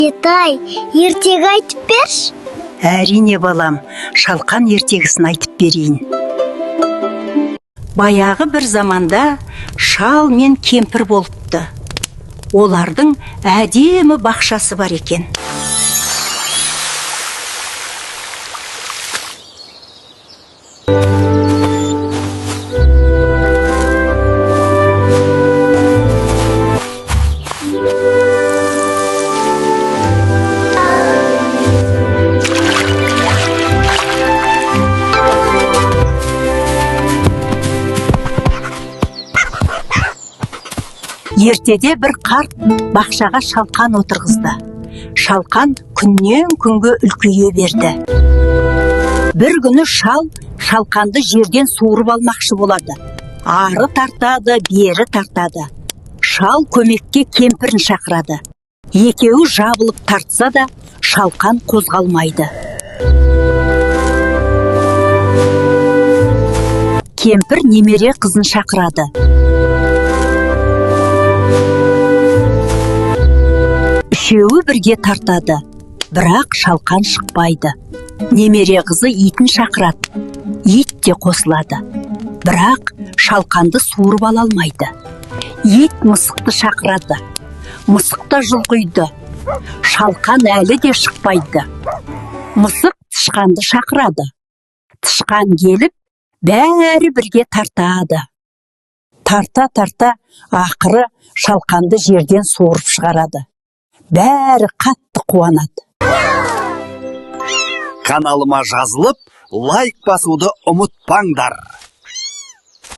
Етай, ертегі айтып берші. Әрине балам, шалқан ертегісін айтып берейін. Баяғы бір заманда шал мен кемпір болыпты. Олардың әдемі бақшасы бар екен. Ертеде бір қарт бақшаға шалқан отырғызды. Шалқан күннен күнге үлкейе берді. Бір күні шалқанды жерден суырып алмақшы болады. Ары тартады, бері тартады. Шал көмекке кемпірін шақырады. Екеуі жабылып тартса да, шалқан қозғалмайды. Кемпір немере қызын шақырады. Үшеуі бірге тартады, бірақ шалқан шықпайды. Немере қызы итін шақырады. Ит те қосылады, бірақ шалқанды суырып ала алмайды. Ит мысықты шақырады. Мысық та жұлқиды. Шалқан әлі де шықпайды. Мысық тышқанды шақырады. Тышқан келіп, бәрі бірге тартады. Тарта ақыры шалқанды жерден суырып шығарады. Бәрі қатты қуанады. Каналыма жазылып, лайк басуды ұмытпаңдар.